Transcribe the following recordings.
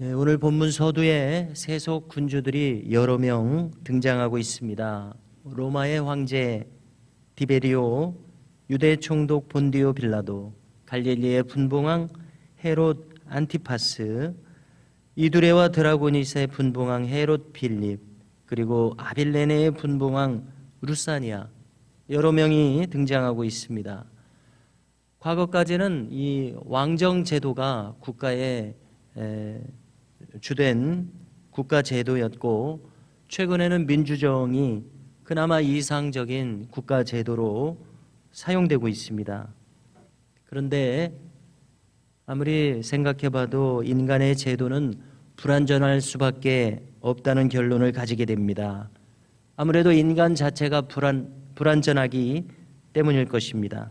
네, 오늘 본문 서두에 세속 군주들이 여러 명 등장하고 있습니다. 로마의 황제 디베리오, 유대 총독 본디오 빌라도, 갈릴리의 분봉왕 헤롯 안티파스, 이두레와 드라고니스의 분봉왕 헤롯 빌립, 그리고 아빌레네의 분봉왕 루사니아, 여러 명이 등장하고 있습니다. 과거까지는 이 왕정 제도가 국가의 주된 국가 제도였고, 최근에는 민주정이 그나마 이상적인 국가 제도로 사용되고 있습니다. 그런데 아무리 생각해봐도 인간의 제도는 불완전할 수밖에 없다는 결론을 가지게 됩니다. 아무래도 인간 자체가 불완전하기 때문일 것입니다.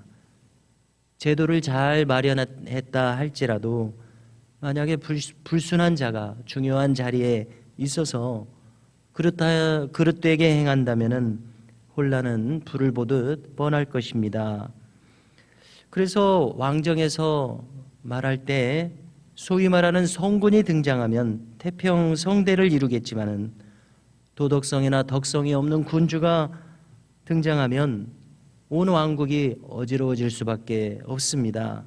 제도를 잘 마련했다 할지라도 만약에 불순한 자가 중요한 자리에 있어서 그릇되게 행한다면 혼란은 불을 보듯 뻔할 것입니다. 그래서 왕정에서 말할 때 소위 말하는 성군이 등장하면 태평성대를 이루겠지만은 도덕성이나 덕성이 없는 군주가 등장하면 온 왕국이 어지러워질 수밖에 없습니다.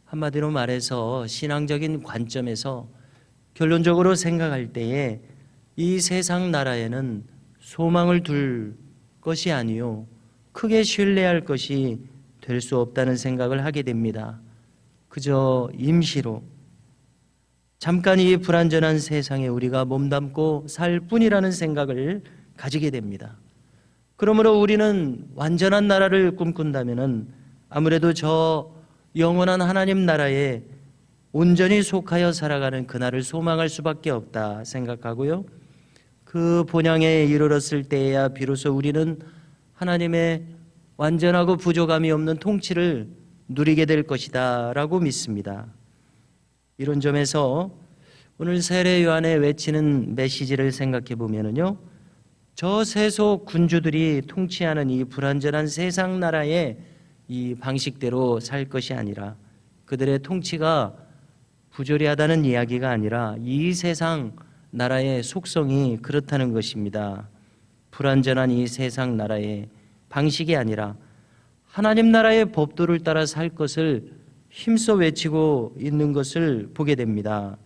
한마디로 말해서 신앙적인 관점에서 결론적으로 생각할 때에 이 세상 나라에는 소망을 둘 것이 아니요 크게 신뢰할 것이 될 수 없다는 생각을 하게 됩니다. 그저 임시로 잠깐 이 불완전한 세상에 우리가 몸담고 살 뿐이라는 생각을 가지게 됩니다. 그러므로 우리는 완전한 나라를 꿈꾼다면 아무래도 저 영원한 하나님 나라에 온전히 속하여 살아가는 그날을 소망할 수밖에 없다 생각하고요. 그 본향에 이르렀을 때에야 비로소 우리는 하나님의 완전하고 부족함이 없는 통치를 누리게 될 것이다 라고 믿습니다. 이런 점에서 오늘 세례 요한에 외치는 메시지를 생각해 보면요, 저 세속 군주들이 통치하는 이 불완전한 세상 나라의 이 방식대로 살 것이 아니라, 그들의 통치가 부조리하다는 이야기가 아니라 이 세상 나라의 속성이 그렇다는 것입니다. 불완전한 이 세상 나라의 방식이 아니라 하나님 나라의 법도를 따라 살 것을 힘써 외치고 있는 것을 보게 됩니다.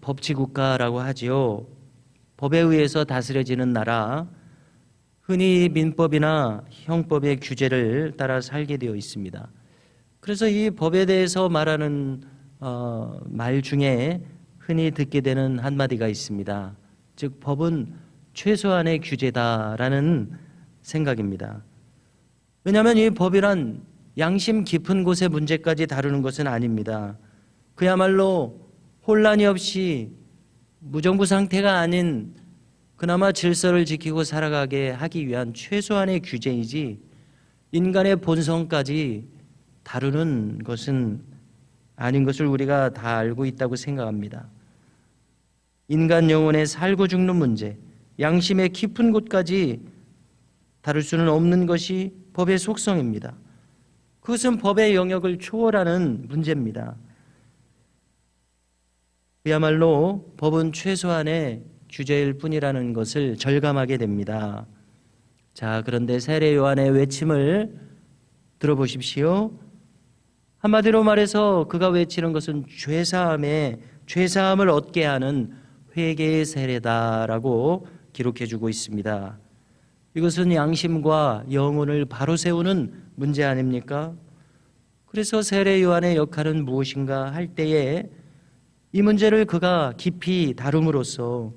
법치국가라고 하지요. 법에 의해서 다스려지는 나라, 흔히 민법이나 형법의 규제를 따라 살게 되어 있습니다. 그래서 이 법에 대해서 말하는 말 중에 흔히 듣게 되는 한마디가 있습니다. 즉, 법은 최소한의 규제다라는 생각입니다. 왜냐하면 이 법이란 양심 깊은 곳의 문제까지 다루는 것은 아닙니다. 그야말로 혼란이 없이 무정부 상태가 아닌 그나마 질서를 지키고 살아가게 하기 위한 최소한의 규제이지 인간의 본성까지 다루는 것은 아닌 것을 우리가 다 알고 있다고 생각합니다. 인간 영혼의 살고 죽는 문제, 양심의 깊은 곳까지 다룰 수는 없는 것이 법의 속성입니다. 그것은 법의 영역을 초월하는 문제입니다. 그야말로 법은 최소한의 규제일 뿐이라는 것을 절감하게 됩니다. 자, 그런데 세례 요한의 외침을 들어보십시오. 한마디로 말해서 그가 외치는 것은 죄사함을 얻게 하는 회개의 세례다라고 기록해주고 있습니다. 이것은 양심과 영혼을 바로 세우는 문제 아닙니까? 그래서 세례 요한의 역할은 무엇인가 할 때에 이 문제를 그가 깊이 다룸으로써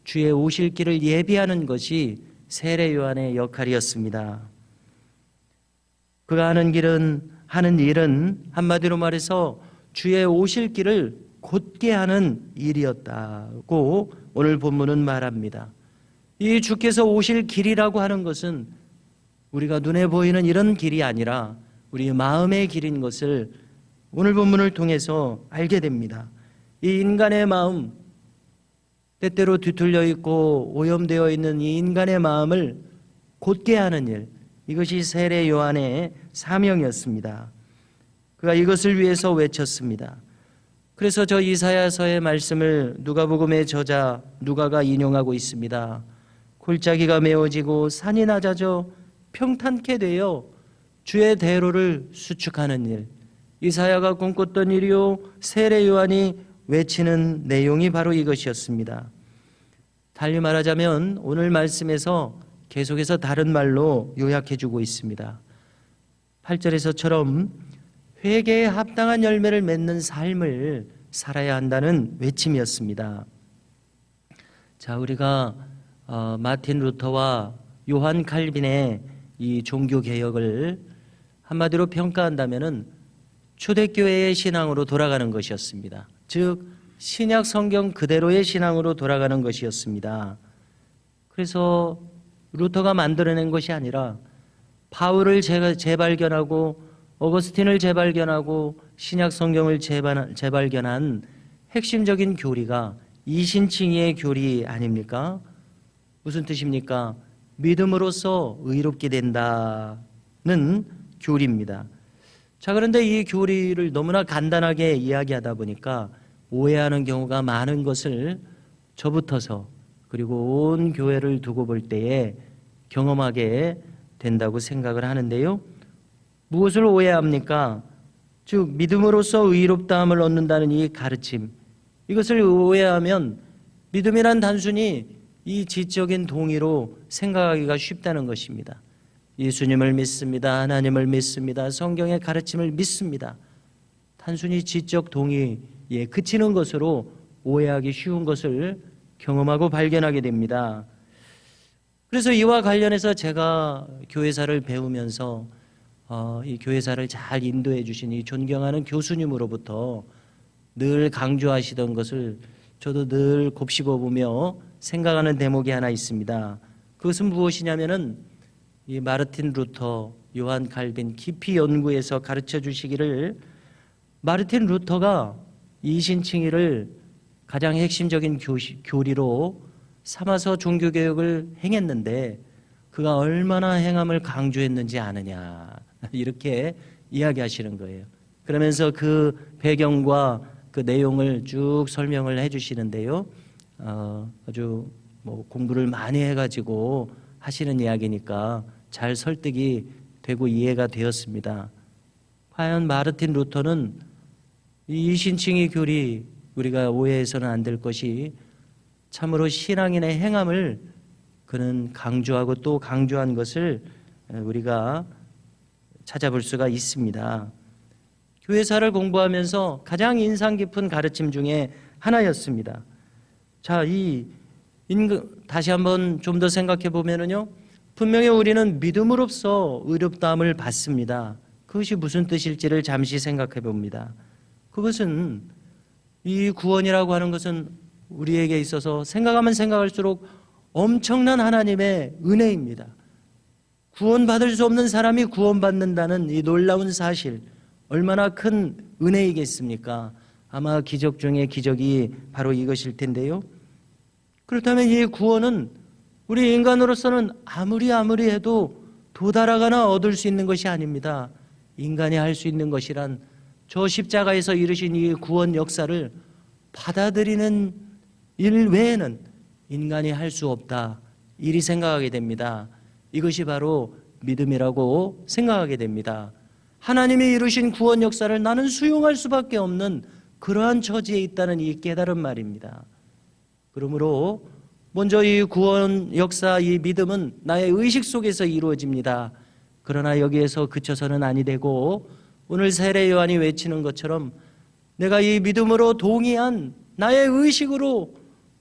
주의 오실 길을 예비하는 것이 세례 요한의 역할이었습니다. 그가 하는 일은 한마디로 말해서 주의 오실 길을 곧게 하는 일이었다고 오늘 본문은 말합니다. 이 주께서 오실 길이라고 하는 것은 우리가 눈에 보이는 이런 길이 아니라 우리 마음의 길인 것을 오늘 본문을 통해서 알게 됩니다. 이 인간의 마음, 때때로 뒤틀려 있고 오염되어 있는 이 인간의 마음을 곧게 하는 일, 이것이 세례 요한의 사명이었습니다. 그가 이것을 위해서 외쳤습니다. 그래서 저 이사야서의 말씀을 누가복음의 저자 누가가 인용하고 있습니다. 골짜기가 메워지고 산이 낮아져 평탄케 되어 주의 대로를 수축하는 일, 이사야가 꿈꿨던 일이요 세례 요한이 외치는 내용이 바로 이것이었습니다. 달리 말하자면 오늘 말씀에서 계속해서 다른 말로 요약해주고 있습니다. 8절에서처럼 회개에 합당한 열매를 맺는 삶을 살아야 한다는 외침이었습니다. 자, 우리가 마틴 루터와 요한 칼빈의 이 종교 개혁을 한마디로 평가한다면은 초대교회의 신앙으로 돌아가는 것이었습니다. 즉 신약 성경 그대로의 신앙으로 돌아가는 것이었습니다. 그래서 루터가 만들어낸 것이 아니라 바울을 재발견하고 어거스틴을 재발견하고 신약 성경을 재발견한 핵심적인 교리가 이신칭의의 교리 아닙니까? 무슨 뜻입니까? 믿음으로써 의롭게 된다는 교리입니다. 자, 그런데 이 교리를 너무나 간단하게 이야기하다 보니까 오해하는 경우가 많은 것을 저부터서 그리고 온 교회를 두고 볼 때에 경험하게 된다고 생각을 하는데요. 무엇을 오해합니까? 즉 믿음으로써 의롭다함을 얻는다는 이 가르침, 이것을 오해하면 믿음이란 단순히 이 지적인 동의로 생각하기가 쉽다는 것입니다. 예수님을 믿습니다. 하나님을 믿습니다. 성경의 가르침을 믿습니다. 단순히 지적 동의에 그치는 것으로 오해하기 쉬운 것을 경험하고 발견하게 됩니다. 그래서 이와 관련해서 제가 교회사를 배우면서 이 교회사를 잘 인도해 주신 이 존경하는 교수님으로부터 늘 강조하시던 것을 저도 늘 곱씹어보며 생각하는 대목이 하나 있습니다. 그것은 무엇이냐면은 이 마르틴 루터, 요한 칼빈 깊이 연구해서 가르쳐 주시기를 마르틴 루터가 이신칭의를 가장 핵심적인 교리로 삼아서 종교개혁을 행했는데 그가 얼마나 행함을 강조했는지 아느냐, 이렇게 이야기하시는 거예요. 그러면서 그 배경과 그 내용을 쭉 설명을 해주시는데요. 아주 공부를 많이 해가지고 하시는 이야기니까 잘 설득이 되고 이해가 되었습니다. 과연 마르틴 루터는 이 이신칭의 교리, 우리가 오해해서는 안 될 것이 참으로 신앙인의 행함을 그는 강조하고 또 강조한 것을 우리가 찾아볼 수가 있습니다. 교회사를 공부하면서 가장 인상 깊은 가르침 중에 하나였습니다. 자, 다시 한번 좀 더 생각해 보면은요, 분명히 우리는 믿음으로써 의롭다함을 받습니다. 그것이 무슨 뜻일지를 잠시 생각해 봅니다. 그것은 이 구원이라고 하는 것은 우리에게 있어서 생각하면 생각할수록 엄청난 하나님의 은혜입니다. 구원받을 수 없는 사람이 구원받는다는 이 놀라운 사실, 얼마나 큰 은혜이겠습니까? 아마 기적 중에 기적이 바로 이것일 텐데요. 그렇다면 이 구원은 우리 인간으로서는 아무리 해도 도달하거나 얻을 수 있는 것이 아닙니다. 인간이 할 수 있는 것이란 저 십자가에서 이루신 이 구원 역사를 받아들이는 일 외에는 인간이 할 수 없다, 이리 생각하게 됩니다. 이것이 바로 믿음이라고 생각하게 됩니다. 하나님이 이루신 구원 역사를 나는 수용할 수밖에 없는 그러한 처지에 있다는 이 깨달은 말입니다. 그러므로 먼저 이 구원 역사, 이 믿음은 나의 의식 속에서 이루어집니다. 그러나 여기에서 그쳐서는 아니 되고 오늘 세례 요한이 외치는 것처럼 내가 이 믿음으로 동의한 나의 의식으로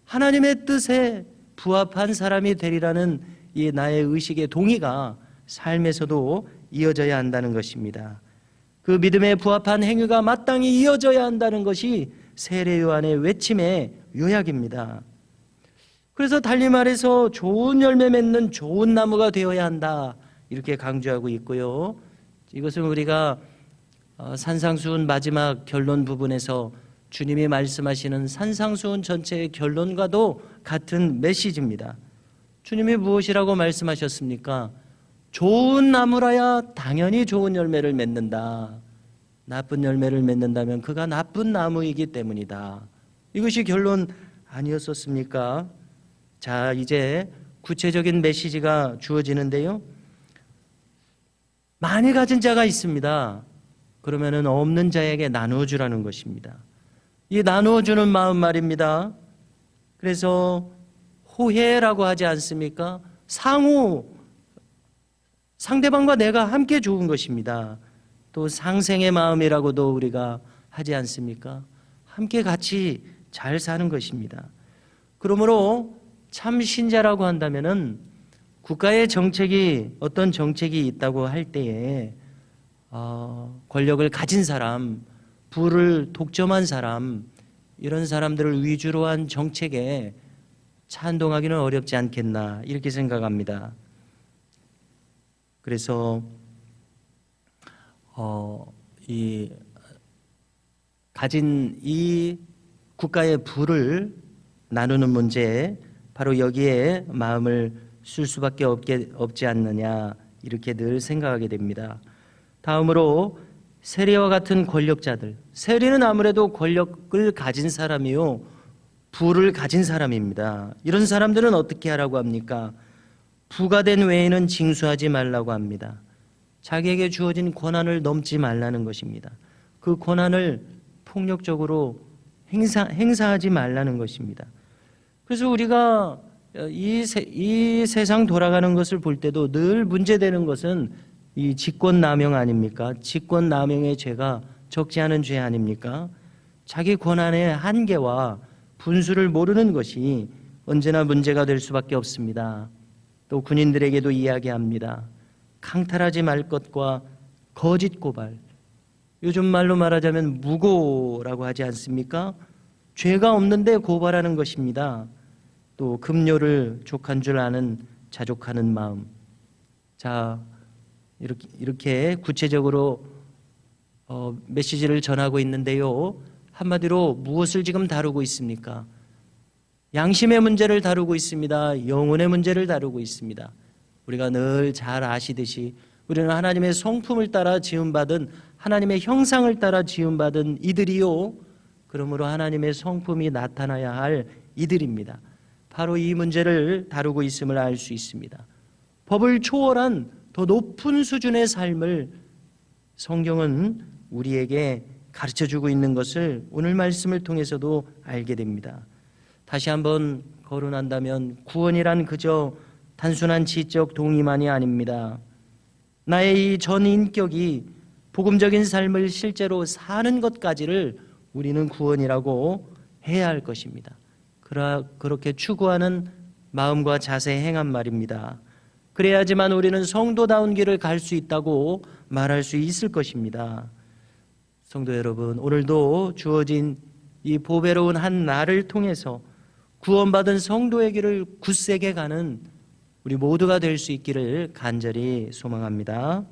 하나님의 뜻에 부합한 사람이 되리라는 이 나의 의식의 동의가 삶에서도 이어져야 한다는 것입니다. 그 믿음에 부합한 행위가 마땅히 이어져야 한다는 것이 세례 요한의 외침의 요약입니다. 그래서 달리 말해서 좋은 열매 맺는 좋은 나무가 되어야 한다, 이렇게 강조하고 있고요. 이것은 우리가 산상수훈 마지막 결론 부분에서 주님이 말씀하시는 산상수훈 전체의 결론과도 같은 메시지입니다. 주님이 무엇이라고 말씀하셨습니까? 좋은 나무라야 당연히 좋은 열매를 맺는다. 나쁜 열매를 맺는다면 그가 나쁜 나무이기 때문이다. 이것이 결론 아니었었습니까? 자, 이제 구체적인 메시지가 주어지는데요. 많이 가진 자가 있습니다. 그러면은 없는 자에게 나누어 주라는 것입니다. 이 나누어 주는 마음 말입니다. 그래서 호혜라고 하지 않습니까? 상호, 상대방과 내가 함께 좋은 것입니다. 또 상생의 마음이라고도 우리가 하지 않습니까? 함께 같이 잘 사는 것입니다. 그러므로 참 신자라고 한다면은 국가의 정책이 어떤 정책이 있다고 할 때에 권력을 가진 사람, 부를 독점한 사람, 이런 사람들을 위주로 한 정책에 찬동하기는 어렵지 않겠나 이렇게 생각합니다. 그래서 가진 이 국가의 부를 나누는 문제, 바로 여기에 마음을 쓸 수밖에 없지 않느냐 이렇게 늘 생각하게 됩니다. 다음으로 세리와 같은 권력자들, 세리는 아무래도 권력을 가진 사람이요 부를 가진 사람입니다. 이런 사람들은 어떻게 하라고 합니까? 부가 된 외에는 징수하지 말라고 합니다. 자기에게 주어진 권한을 넘지 말라는 것입니다. 그 권한을 폭력적으로 행사하지 말라는 것입니다. 그래서 우리가 이 세상 돌아가는 것을 볼 때도 늘 문제되는 것은 이 직권남용 아닙니까? 직권남용의 죄가 적지 않은 죄 아닙니까? 자기 권한의 한계와 분수를 모르는 것이 언제나 문제가 될 수밖에 없습니다. 또 군인들에게도 이야기합니다. 강탈하지 말 것과 거짓 고발, 요즘 말로 말하자면 무고라고 하지 않습니까? 죄가 없는데 고발하는 것입니다. 또 급료를 족한 줄 아는 자족하는 마음. 자, 이렇게 구체적으로 메시지를 전하고 있는데요. 한마디로 무엇을 지금 다루고 있습니까? 양심의 문제를 다루고 있습니다. 영혼의 문제를 다루고 있습니다. 우리가 늘 잘 아시듯이 우리는 하나님의 성품을 따라 지음받은, 하나님의 형상을 따라 지음받은 이들이요, 그러므로 하나님의 성품이 나타나야 할 이들입니다. 바로 이 문제를 다루고 있음을 알 수 있습니다. 법을 초월한 더 높은 수준의 삶을 성경은 우리에게 가르쳐주고 있는 것을 오늘 말씀을 통해서도 알게 됩니다. 다시 한번 거론한다면 구원이란 그저 단순한 지적 동의만이 아닙니다. 나의 이 전 인격이 복음적인 삶을 실제로 사는 것까지를 우리는 구원이라고 해야 할 것입니다. 그렇게 추구하는 마음과 자세 행한 말입니다. 그래야지만 우리는 성도다운 길을 갈 수 있다고 말할 수 있을 것입니다. 성도 여러분, 오늘도 주어진 이 보배로운 한 날을 통해서 구원받은 성도의 길을 굳세게 가는 우리 모두가 될 수 있기를 간절히 소망합니다.